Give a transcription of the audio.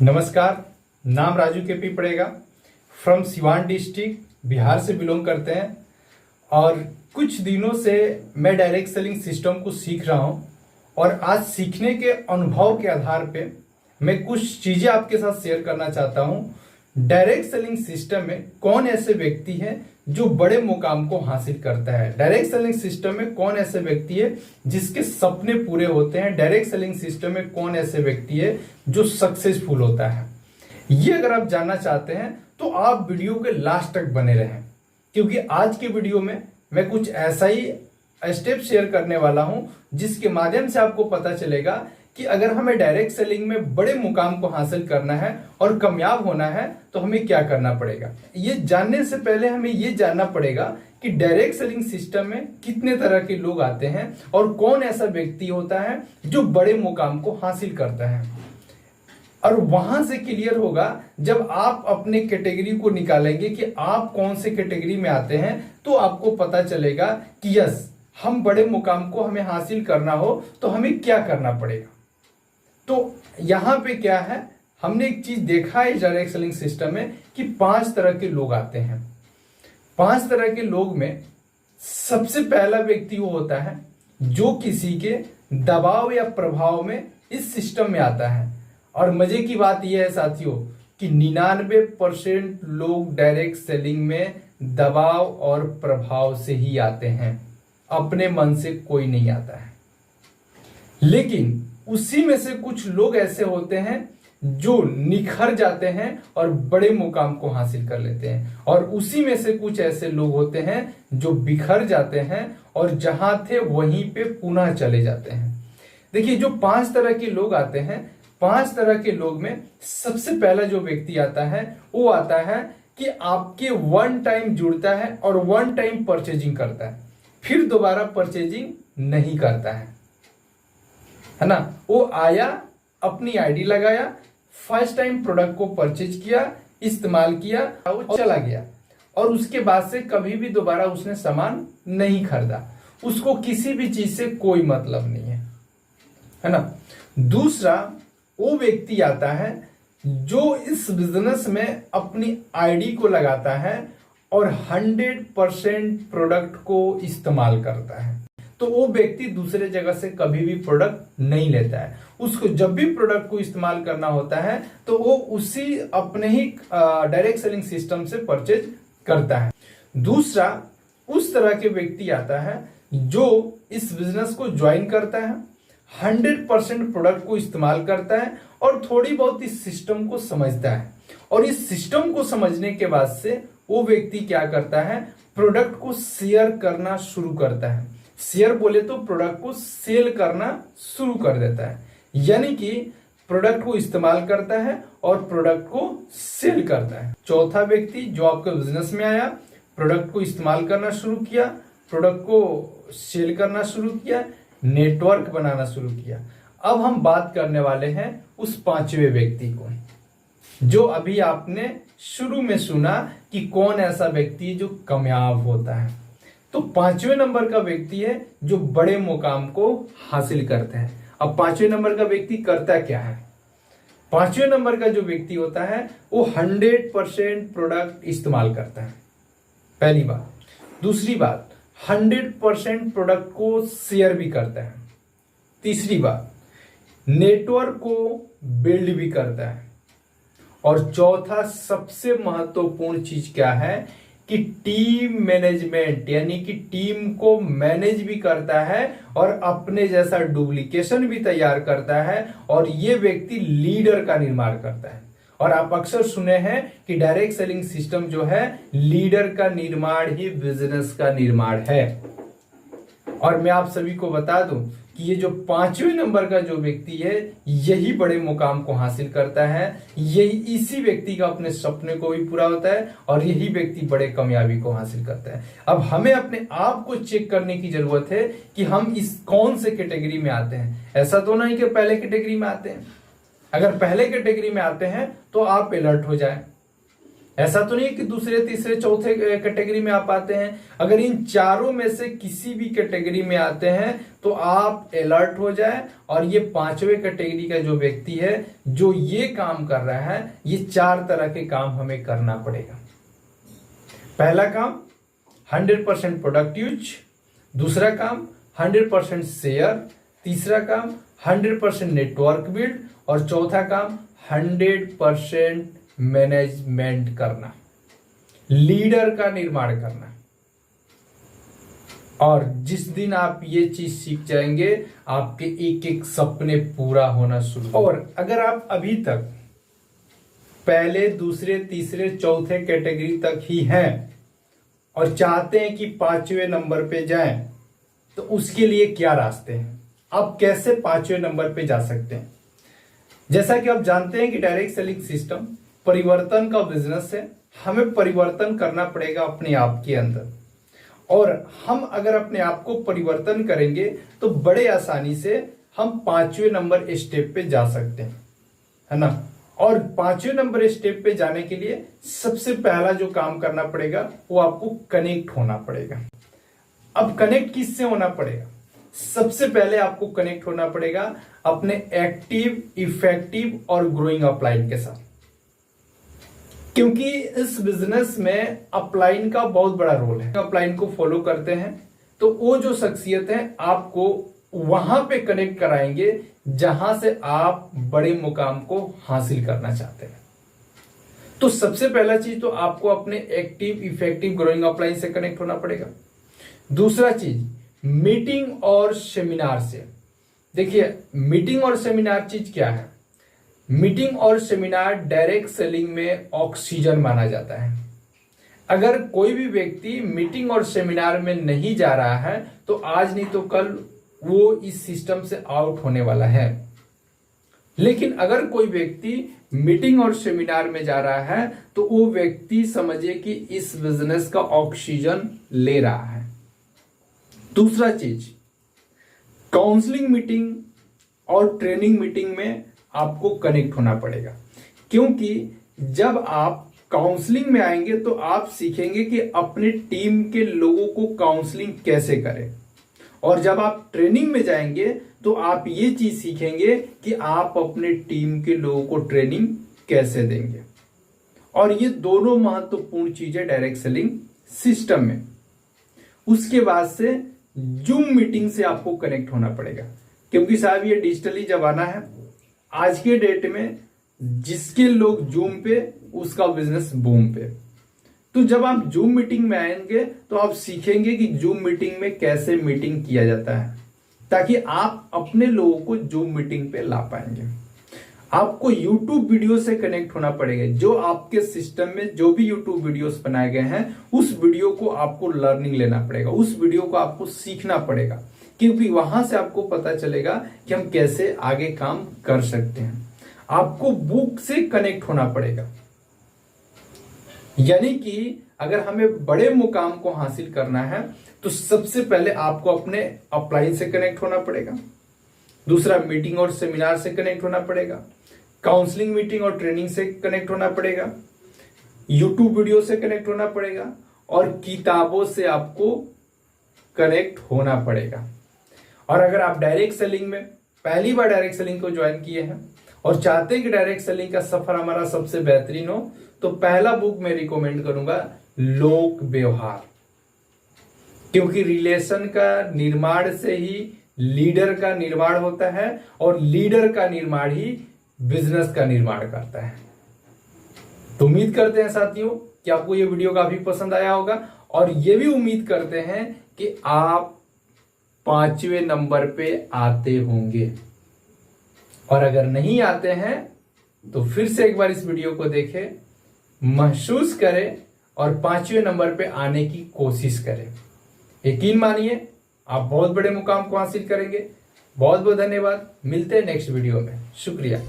नमस्कार। नाम राजू के पी पड़ेगा। फ्रॉम सिवान डिस्ट्रिक्ट, बिहार से बिलोंग करते हैं और कुछ दिनों से मैं डायरेक्ट सेलिंग सिस्टम को सीख रहा हूं और आज सीखने के अनुभव के आधार पे मैं कुछ चीज़ें आपके साथ शेयर करना चाहता हूं। डायरेक्ट सेलिंग सिस्टम में कौन ऐसे व्यक्ति हैं जो बड़े मुकाम को हासिल करता है। डायरेक्ट सेलिंग सिस्टम में कौन ऐसे व्यक्ति है जिसके सपने पूरे होते हैं। डायरेक्ट सेलिंग सिस्टम में कौन ऐसे व्यक्ति है जो सक्सेसफुल होता है। ये अगर आप जानना चाहते हैं तो आप वीडियो के लास्ट तक बने रहें, क्योंकि आज की वीडियो में मैं कुछ ऐसा ही स्टेप शेयर करने वाला हूं जिसके माध्यम से आपको पता चलेगा कि अगर हमें डायरेक्ट सेलिंग में बड़े मुकाम को हासिल करना है और कामयाब होना है तो हमें क्या करना पड़ेगा। ये जानने से पहले हमें ये जानना पड़ेगा कि डायरेक्ट सेलिंग सिस्टम में कितने तरह के लोग आते हैं और कौन ऐसा व्यक्ति होता है जो बड़े मुकाम को हासिल करता है। और वहां से क्लियर होगा जब आप अपने कैटेगरी को निकालेंगे कि आप कौन से कैटेगरी में आते हैं, तो आपको पता चलेगा कि यस, हम बड़े मुकाम को हमें हासिल करना हो तो हमें क्या करना पड़ेगा। तो यहां पे क्या है, हमने एक चीज देखा है डायरेक्ट सेलिंग सिस्टम में कि 5 तरह के लोग आते हैं। 5 तरह के लोग में सबसे पहला व्यक्ति वो होता है जो किसी के दबाव या प्रभाव में इस सिस्टम में आता है। और मजे की बात यह है साथियों कि 99% लोग डायरेक्ट सेलिंग में दबाव और प्रभाव से ही आते हैं, अपने मन से कोई नहीं आता है। लेकिन उसी में से कुछ लोग ऐसे होते हैं जो निखर जाते हैं और बड़े मुकाम को हासिल कर लेते हैं, और उसी में से कुछ ऐसे लोग होते हैं जो बिखर जाते हैं और जहां थे वहीं पे पुनः चले जाते हैं। देखिए, जो 5 तरह के लोग आते हैं, 5 तरह के लोग में सबसे पहला जो व्यक्ति आता है वो आता है कि आपके 1 टाइम जुड़ता है और 1 टाइम परचेजिंग करता है, फिर दोबारा परचेजिंग नहीं करता है ना। वो आया, अपनी आईडी लगाया, फर्स्ट टाइम प्रोडक्ट को परचेज किया, इस्तेमाल किया, वो चला गया और उसके बाद से कभी भी दोबारा उसने सामान नहीं खरीदा। उसको किसी भी चीज से कोई मतलब नहीं है ना। दूसरा वो व्यक्ति आता है जो इस बिजनेस में अपनी आईडी को लगाता है और 100% प्रोडक्ट को इस्तेमाल करता है। तो वो व्यक्ति दूसरे जगह से कभी भी प्रोडक्ट नहीं लेता है। उसको जब भी प्रोडक्ट को इस्तेमाल करना होता है तो वो उसी अपने ही डायरेक्ट सेलिंग सिस्टम से परचेज करता है। दूसरा उस तरह के व्यक्ति आता है जो इस बिजनेस को ज्वाइन करता है, 100% प्रोडक्ट को इस्तेमाल करता है और थोड़ी बहुत इस सिस्टम को समझता है। और इस सिस्टम को समझने के बाद से वो व्यक्ति क्या करता है, प्रोडक्ट को शेयर करना शुरू करता है। शेयर बोले तो प्रोडक्ट को सेल करना शुरू कर देता है, यानी कि प्रोडक्ट को इस्तेमाल करता है और प्रोडक्ट को सेल करता है। चौथा व्यक्ति जो आपके बिजनेस में आया, प्रोडक्ट को इस्तेमाल करना शुरू किया, प्रोडक्ट को सेल करना शुरू किया, नेटवर्क बनाना शुरू किया। अब हम बात करने वाले हैं उस 5वें व्यक्ति को, जो अभी आपने शुरू में सुना कि कौन ऐसा व्यक्ति जो कामयाब होता है। तो 5वें नंबर का व्यक्ति है जो बड़े मुकाम को हासिल करता है। अब 5वें नंबर का व्यक्ति करता क्या है। 5वें नंबर का जो व्यक्ति होता है वो 100% प्रोडक्ट इस्तेमाल करता है, पहली बात। दूसरी बात, 100% प्रोडक्ट को शेयर भी करता है। तीसरी बात, नेटवर्क को बिल्ड भी करता है। और चौथा सबसे महत्वपूर्ण चीज क्या है कि टीम मैनेजमेंट, यानी कि टीम को मैनेज भी करता है और अपने जैसा डुप्लीकेशन भी तैयार करता है। और ये व्यक्ति लीडर का निर्माण करता है। और आप अक्सर सुने हैं कि डायरेक्ट सेलिंग सिस्टम जो है, लीडर का निर्माण ही बिजनेस का निर्माण है। और मैं आप सभी को बता दूं कि ये जो 5वें नंबर का जो व्यक्ति है, यही बड़े मुकाम को हासिल करता है। यही इसी व्यक्ति का अपने सपने को भी पूरा होता है और यही व्यक्ति बड़े कामयाबी को हासिल करता है। अब हमें अपने आप को चेक करने की जरूरत है कि हम इस कौन से कैटेगरी में आते हैं। ऐसा तो नहीं कि पहले कैटेगरी में आते हैं। अगर पहले कैटेगरी में आते हैं तो आप अलर्ट हो जाएं, ऐसा तो नहीं है कि दूसरे तीसरे चौथे कैटेगरी में आप आते हैं। अगर इन चारों में से किसी भी कैटेगरी में आते हैं तो आप अलर्ट हो जाए, और ये पांचवें कैटेगरी का जो व्यक्ति है जो ये काम कर रहा है, ये 4 तरह के काम हमें करना पड़ेगा। पहला काम 100% प्रोडक्ट यूज, दूसरा काम 100% शेयर, तीसरा काम 100% नेटवर्क बिल्ड, और चौथा काम 100% मैनेजमेंट करना, लीडर का निर्माण करना। और जिस दिन आप ये चीज सीख जाएंगे, आपके एक एक सपने पूरा होना शुरू। और अगर आप अभी तक पहले दूसरे तीसरे चौथे कैटेगरी तक ही हैं और चाहते हैं कि 5वें नंबर पे जाएं, तो उसके लिए क्या रास्ते हैं, आप कैसे 5वें नंबर पे जा सकते हैं। जैसा कि आप जानते हैं कि डायरेक्ट सेलिंग सिस्टम परिवर्तन का बिजनेस है। हमें परिवर्तन करना पड़ेगा अपने आप के अंदर, और हम अगर अपने आप को परिवर्तन करेंगे तो बड़े आसानी से हम 5वें नंबर स्टेप पे जा सकते हैं, है ना। और 5वें नंबर स्टेप पे जाने के लिए सबसे पहला जो काम करना पड़ेगा वो आपको कनेक्ट होना पड़ेगा। अब कनेक्ट किससे होना पड़ेगा? सबसे पहले आपको कनेक्ट होना पड़ेगा अपने एक्टिव, इफेक्टिव और ग्रोइंग अपलाइन के साथ, क्योंकि इस बिजनेस में अपलाइन का बहुत बड़ा रोल है। अपलाइन को फॉलो करते हैं तो वो जो शख्सियत है आपको वहां पे कनेक्ट कराएंगे जहां से आप बड़े मुकाम को हासिल करना चाहते हैं। तो सबसे पहला चीज तो आपको अपने एक्टिव, इफेक्टिव, ग्रोइंग अपलाइन से कनेक्ट होना पड़ेगा। दूसरा चीज मीटिंग और सेमिनार से। देखिए, मीटिंग और सेमिनार चीज क्या है? मीटिंग और सेमिनार डायरेक्ट सेलिंग में ऑक्सीजन माना जाता है। अगर कोई भी व्यक्ति मीटिंग और सेमिनार में नहीं जा रहा है तो आज नहीं तो कल वो इस सिस्टम से आउट होने वाला है। लेकिन अगर कोई व्यक्ति मीटिंग और सेमिनार में जा रहा है तो वो व्यक्ति समझिए कि इस बिजनेस का ऑक्सीजन ले रहा है। दूसरा चीज, काउंसलिंग मीटिंग और ट्रेनिंग मीटिंग में आपको कनेक्ट होना पड़ेगा, क्योंकि जब आप काउंसलिंग में आएंगे तो आप सीखेंगे कि अपने टीम के लोगों को काउंसलिंग कैसे करें, और जब आप ट्रेनिंग में जाएंगे तो आप ये चीज सीखेंगे कि आप अपने टीम के लोगों को ट्रेनिंग कैसे देंगे। और ये दोनों महत्वपूर्ण चीजें डायरेक्ट सेलिंग सिस्टम में। उसके बाद से जूम मीटिंग से आपको कनेक्ट होना पड़ेगा, क्योंकि साहब ये डिजिटली जमाना है। आज के डेट में जिसके लोग जूम पे, उसका बिजनेस बूम पे। तो जब आप जूम मीटिंग में आएंगे तो आप सीखेंगे कि जूम मीटिंग में कैसे मीटिंग किया जाता है, ताकि आप अपने लोगों को जूम मीटिंग पे ला पाएंगे। आपको YouTube वीडियो से कनेक्ट होना पड़ेगा। जो आपके सिस्टम में जो भी YouTube वीडियोस बनाए गए हैं, उस वीडियो को आपको लर्निंग लेना पड़ेगा, उस वीडियो को आपको सीखना पड़ेगा, क्योंकि वहां से आपको पता चलेगा कि हम कैसे आगे काम कर सकते हैं। आपको बुक से कनेक्ट होना पड़ेगा, यानी कि अगर हमें बड़े मुकाम को हासिल करना है तो सबसे पहले आपको अपने अपलाइन से कनेक्ट होना पड़ेगा। दूसरा, मीटिंग और सेमिनार से कनेक्ट होना पड़ेगा। काउंसलिंग, मीटिंग और ट्रेनिंग से कनेक्ट होना पड़ेगा। यूट्यूब वीडियो से कनेक्ट होना पड़ेगा, और किताबों से आपको कनेक्ट होना पड़ेगा। और अगर आप डायरेक्ट सेलिंग में पहली बार डायरेक्ट सेलिंग को ज्वाइन किए हैं और चाहते हैं कि डायरेक्ट सेलिंग का सफर हमारा सबसे बेहतरीन हो, तो पहला बुक मैं रिकमेंड करूंगा लोक व्यवहार, क्योंकि रिलेशन का निर्माण से ही लीडर का निर्माण होता है, और लीडर का निर्माण ही बिजनेस का निर्माण करता है। तो उम्मीद करते हैं साथियों कि आपको ये वीडियो काफी पसंद आया होगा, और ये भी उम्मीद करते हैं कि आप 5वें नंबर पे आते होंगे। और अगर नहीं आते हैं तो फिर से एक बार इस वीडियो को देखें, महसूस करें और 5वें नंबर पे आने की कोशिश करें। यकीन मानिए आप बहुत बड़े मुकाम को हासिल करेंगे। बहुत बहुत धन्यवाद। मिलते हैं नेक्स्ट वीडियो में। शुक्रिया।